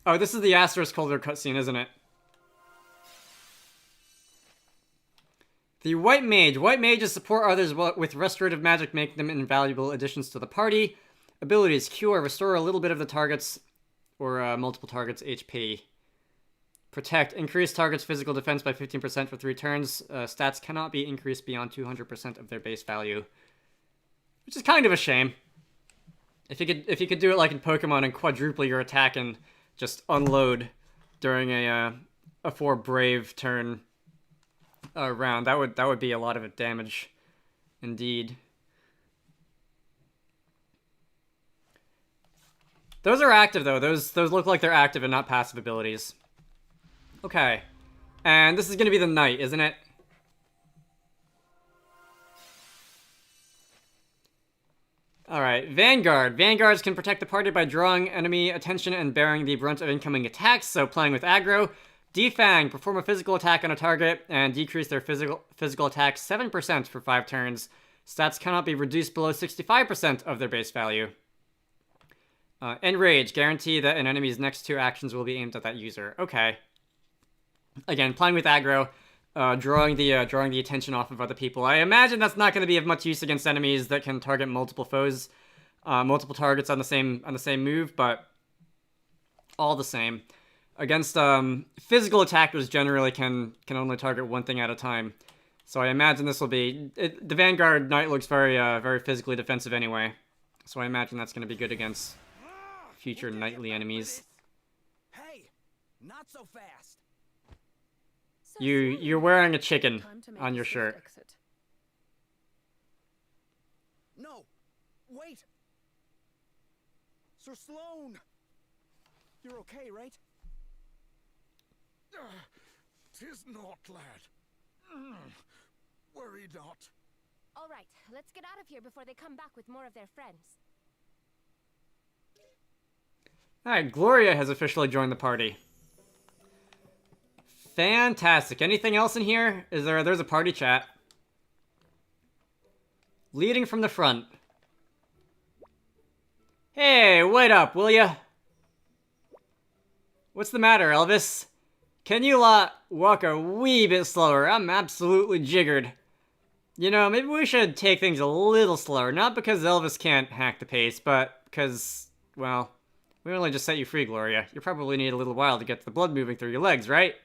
Oh, this is the Asterisk holder cutscene, isn't it? The White Mage. White Mages support others with restorative magic, making them invaluable additions to the party. Abilities: Cure, restore a little bit of the target's or multiple targets' HP. Protect, increase target's physical defense by 15% for 3 turns. Stats cannot be increased beyond 200% of their base value. Which is kind of a shame. If you could do it like in Pokemon and quadruple your attack and just unload during a 4 Brave turn round, that would be a lot of damage, indeed. Those are active though. Those look like they're active and not passive abilities. Okay, and this is gonna be the Knight, isn't it? Alright, Vanguard. Vanguards can protect the party by drawing enemy attention and bearing the brunt of incoming attacks, so playing with aggro. Defang, perform a physical attack on a target and decrease their physical attack 7% for 5 turns. Stats cannot be reduced below 65% of their base value. Enrage, guarantee that an enemy's next 2 actions will be aimed at that user. Okay. Again, playing with aggro, drawing the attention off of other people. I imagine that's not going to be of much use against enemies that can target multiple foes, multiple targets on the same move, but all the same. Against physical attackers, generally can only target one thing at a time. So I imagine this will be the Vanguard Knight looks very physically defensive anyway. So I imagine that's going to be good against future knightly enemies. Hey, not so fast. You're wearing a chicken on your shirt. No, wait. Sir Sloan, you're okay, right? 'Tis not, lad. Worry not. All right, let's get out of here before they come back with more of their friends. Alright, Gloria has officially joined the party. Fantastic. Anything else in here? There's a party chat. Leading from the front. Hey, wait up, will ya? What's the matter, Elvis? Can you walk a wee bit slower? I'm absolutely jiggered. You know, maybe we should take things a little slower. Not because Elvis can't hack the pace, but because, well, we only just set you free, Gloria. You probably need a little while to get the blood moving through your legs, right?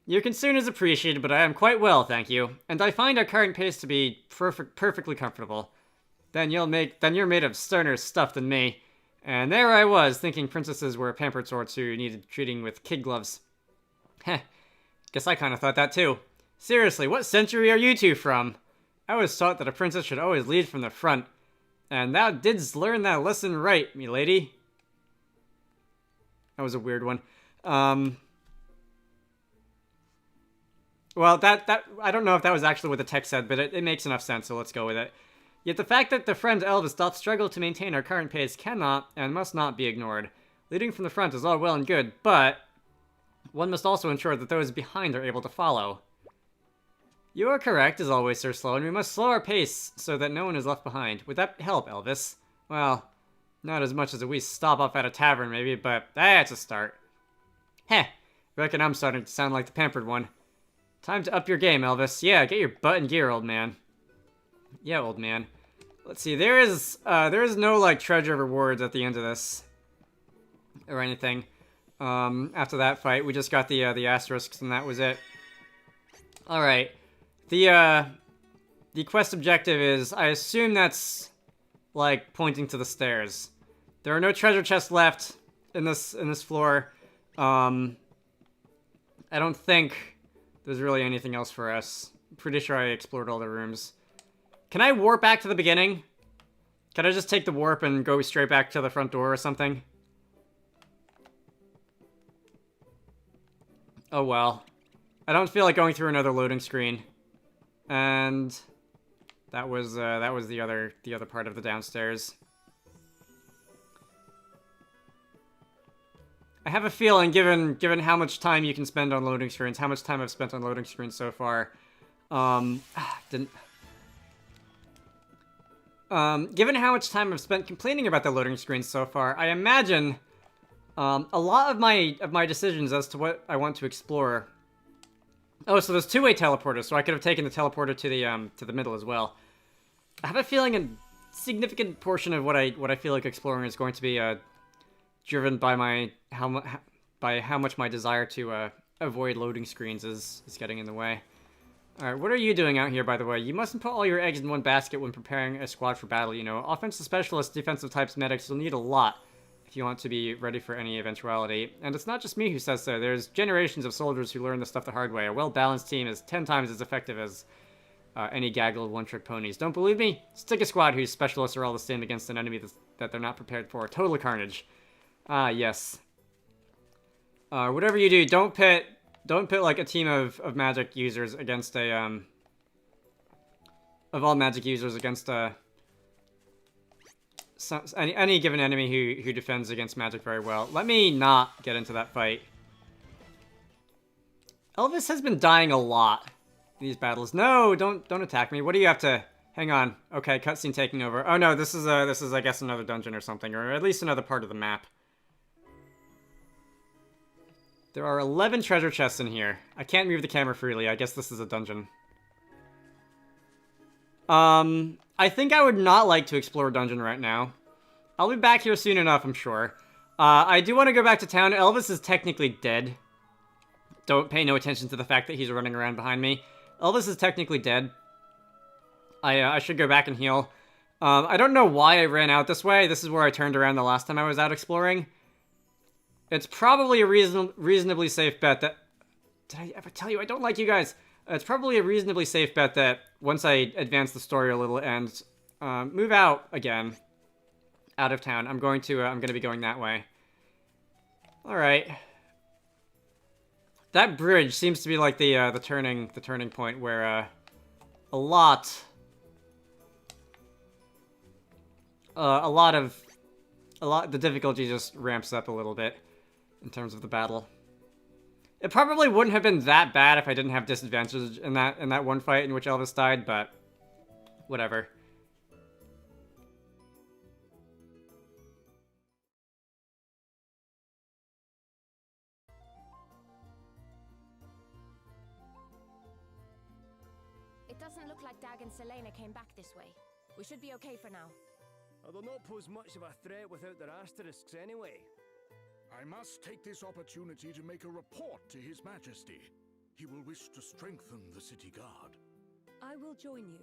Your concern is appreciated, but I am quite well, thank you. And I find our current pace to be perfectly comfortable. Then you're made of sterner stuff than me. And there I was, thinking princesses were pampered sorts who needed treating with kid gloves. Heh, guess I kind of thought that too. Seriously, what century are you two from? I was taught that a princess should always lead from the front. And thou didst learn that lesson right, milady. That was a weird one. Well, I don't know if that was actually what the text said, but it makes enough sense, so let's go with it. Yet the fact that the friend Elvis doth struggle to maintain our current pace cannot and must not be ignored. Leading from the front is all well and good, but one must also ensure that those behind are able to follow. You are correct, as always, Sir Sloan. We must slow our pace so that no one is left behind. Would that help, Elvis? Well, not as much as a wee stop off at a tavern, maybe, but that's a start. Heh, reckon I'm starting to sound like the pampered one. Time to up your game, Elvis. Yeah, get your butt in gear, old man. Yeah, old man. Let's see, there is no, like, treasure rewards at the end of this. Or anything. After that fight, we just got the Asterisks, and that was it. Alright. The quest objective is, I assume that's, like, pointing to the stairs. There are no treasure chests left in this floor. I don't think there's really anything else for us. I'm pretty sure I explored all the rooms. Can I warp back to the beginning? Can I just take the warp and go straight back to the front door or something? Oh well. I don't feel like going through another loading screen. And that was the other part of the downstairs. I have a feeling, given how much time you can spend on loading screens, how much time I've spent on loading screens so far, given how much time I've spent complaining about the loading screens so far, I imagine A lot of my decisions as to what I want to explore. Oh, so there's two-way teleporters, so I could have taken the teleporter to the middle as well. I have a feeling a significant portion of what I feel like exploring is going to be driven by how much my desire to avoid loading screens is getting in the way. Alright, what are you doing out here, by the way? You mustn't put all your eggs in one basket when preparing a squad for battle, you know. Offensive specialists, defensive types, medics, you'll need a lot if you want to be ready for any eventuality. And it's not just me who says so. There's generations of soldiers who learn this stuff the hard way. A well-balanced team is 10 times as effective as any gaggle of one-trick ponies. Don't believe me? Stick a squad whose specialists are all the same against an enemy that they're not prepared for. Total carnage. Ah, yes. Whatever you do, don't pit like a team of magic users against a of all magic users against any given enemy who defends against magic very well. Let me not get into that fight. Elvis has been dying a lot in these battles. No, don't attack me. What do you have to? Hang on. Okay, cutscene taking over. Oh no, this is I guess another dungeon or something, or at least another part of the map. There are 11 treasure chests in here. I can't move the camera freely. I guess this is a dungeon. I think I would not like to explore a dungeon right now. I'll be back here soon enough, I'm sure. I do want to go back to town. Elvis is technically dead. Don't pay no attention to the fact that he's running around behind me. Elvis is technically dead. I should go back and heal. I don't know why I ran out this way. This is where I turned around the last time I was out exploring. It's probably a reasonably safe bet that... Did I ever tell you I don't like you guys? It's probably a reasonably safe bet that once I advance the story a little and move out again, out of town, I'm going to be going that way. All right. That bridge seems to be like the turning point where a lot the difficulty just ramps up a little bit in terms of the battle. It probably wouldn't have been that bad if I didn't have disadvantages in that one fight in which Elvis died, but whatever. It doesn't look like Dag and Selena came back this way. We should be okay for now. They'll not pose much of a threat without their Asterisks anyway. I must take this opportunity to make a report to His Majesty. He will wish to strengthen the city guard. I will join you.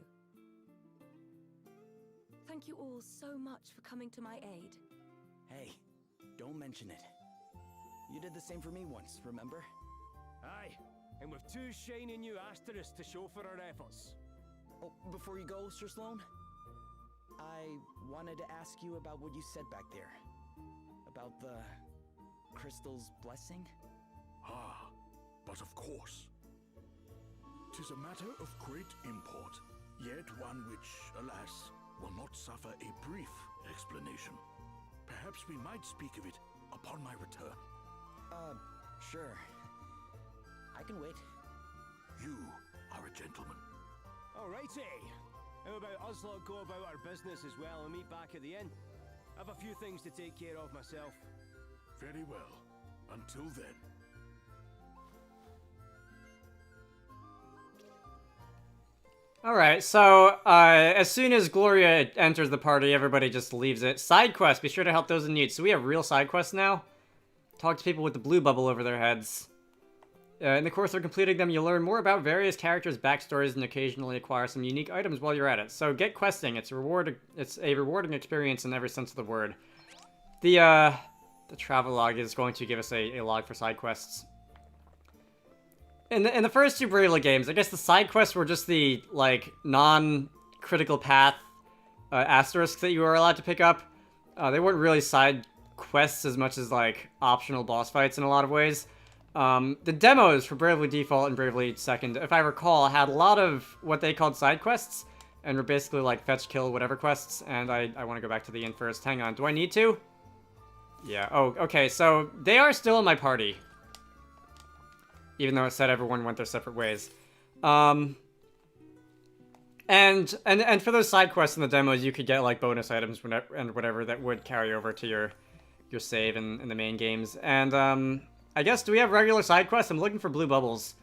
Thank you all so much for coming to my aid. Hey, don't mention it. You did the same for me once, remember? Aye, and with two shiny new Asterisks to show for our efforts. Oh, before you go, Sir Sloan, I wanted to ask you about what you said back there. About the crystal's blessing? Ah, but of course. 'Tis a matter of great import, yet one which, alas, will not suffer a brief explanation. Perhaps we might speak of it upon my return. Sure. I can wait. You are a gentleman. Alrighty. How about us lot go about our business as well and meet back at the inn? I've a few things to take care of myself. Very well. Until then. Alright, so as soon as Gloria enters the party, everybody just leaves it. Side quests, be sure to help those in need. So we have real side quests now? Talk to people with the blue bubble over their heads. In the course of completing them, you'll learn more about various characters' backstories and occasionally acquire some unique items while you're at it. So get questing. It's a rewarding experience in every sense of the word. The travelogue is going to give us a log for side quests. In the first two Bravely games, I guess the side quests were just the, like, non-critical path asterisks that you were allowed to pick up. They weren't really side quests as much as, like, optional boss fights in a lot of ways. The demos for Bravely Default and Bravely Second, if I recall, had a lot of what they called side quests, and were basically, like, fetch, kill, whatever quests, and I want to go back to the inn first. Hang on, do I need to? Yeah, oh, okay, so they are still in my party. Even though it said everyone went their separate ways. And for those side quests in the demos, you could get, like, bonus items and whatever that would carry over to your save in the main games. And I guess, do we have regular side quests? I'm looking for blue bubbles.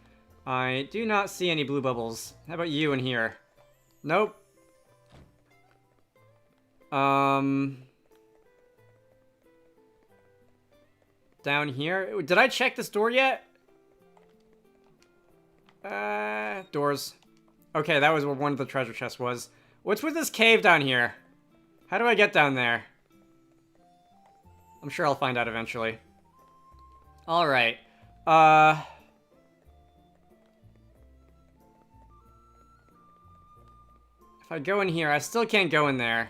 I do not see any blue bubbles. How about you in here? Nope. Down here? Did I check this door yet? Doors. Okay, that was where one of the treasure chests was. What's with this cave down here? How do I get down there? I'm sure I'll find out eventually. Alright. If I go in here, I still can't go in there.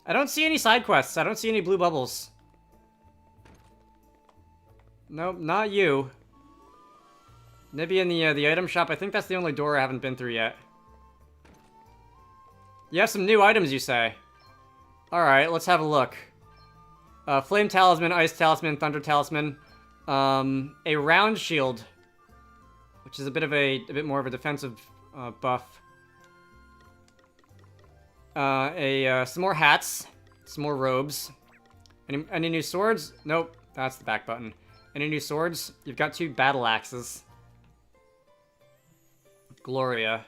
I don't see any side quests. I don't see any blue bubbles. Nope, not you. Maybe in the item shop. I think that's the only door I haven't been through yet. You have some new items, you say? Alright, let's have a look. Flame Talisman, Ice Talisman, Thunder Talisman. A Round Shield, which is a bit more of a defensive buff. Some more hats, some more robes. Any new swords? Nope, that's the back button. Any new swords? You've got 2 battle axes. Gloria.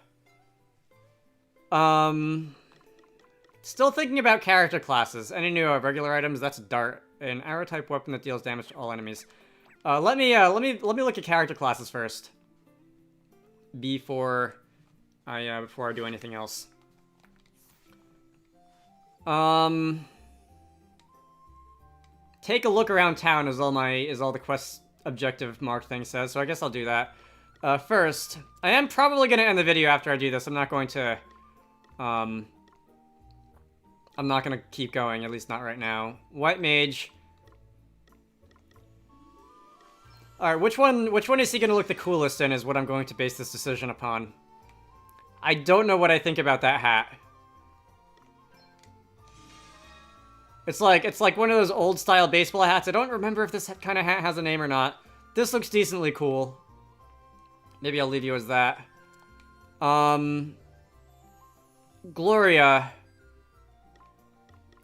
Still thinking about character classes. Any new regular items? That's a dart, an arrow type weapon that deals damage to all enemies. Let me look at character classes first. Before I do anything else. Take a look around town is all the quest objective mark thing says, so I guess I'll do that. First, I am probably gonna end the video after I do this. I'm not going to, I'm not gonna keep going, at least not right now. White Mage. Alright, which one is he gonna look the coolest in is what I'm going to base this decision upon. I don't know what I think about that hat. It's like one of those old style baseball hats. I don't remember if this kind of hat has a name or not. This looks decently cool. Maybe I'll leave you as that. Gloria.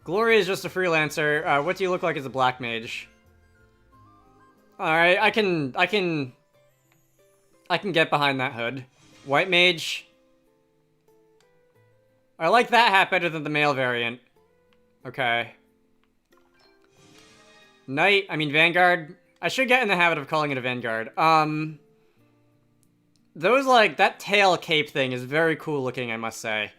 Gloria is just a freelancer. What do you look like as a black mage? Alright, I can get behind that hood. White Mage. I like that hat better than the male variant. Okay. Knight, I mean Vanguard. I should get in the habit of calling it a Vanguard. Those, that tail cape thing is very cool looking, I must say.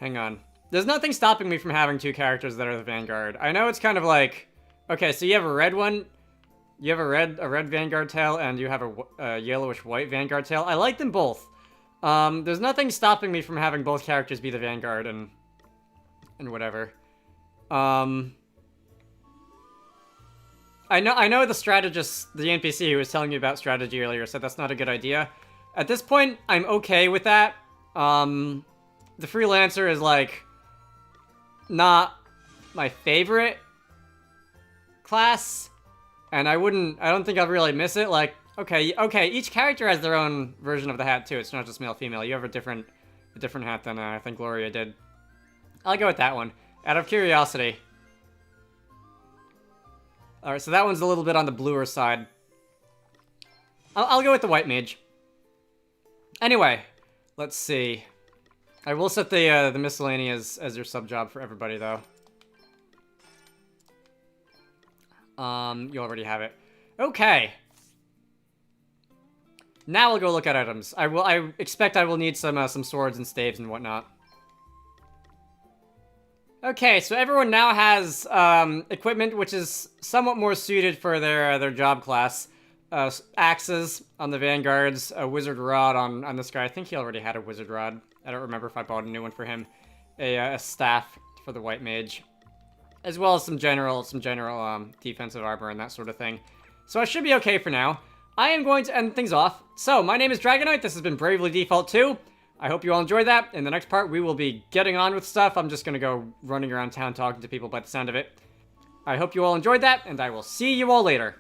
Hang on. There's nothing stopping me from having 2 characters that are the Vanguard. I know it's kind of like... Okay, so you have a red one. You have a red Vanguard tail, and you have a yellowish-white Vanguard tail. I like them both. There's nothing stopping me from having both characters be the Vanguard and whatever. I know the strategist, the NPC who was telling me about strategy earlier said that's not a good idea. At this point, I'm okay with that. The freelancer is, not my favorite class. And I don't think I'll really miss it. Okay, each character has their own version of the hat, too. It's not just male-female. You have a different hat than I think Gloria did. I'll go with that one, out of curiosity. Alright, so that one's a little bit on the bluer side. I'll go with the White Mage. Anyway, let's see. I will set the miscellaneous as your sub-job for everybody, though. You already have it. Okay. Now we'll go look at items. I expect I will need some swords and staves and whatnot. Okay, so everyone now has equipment which is somewhat more suited for their job class. Axes on the Vanguards, a wizard rod on this guy. I think he already had a wizard rod. I don't remember if I bought a new one for him. A staff for the White Mage, as well as some general defensive armor and that sort of thing. So I should be okay for now. I am going to end things off. So my name is Dragonite. This has been Bravely Default 2. I hope you all enjoyed that. In the next part, we will be getting on with stuff. I'm just going to go running around town talking to people by the sound of it. I hope you all enjoyed that, and I will see you all later.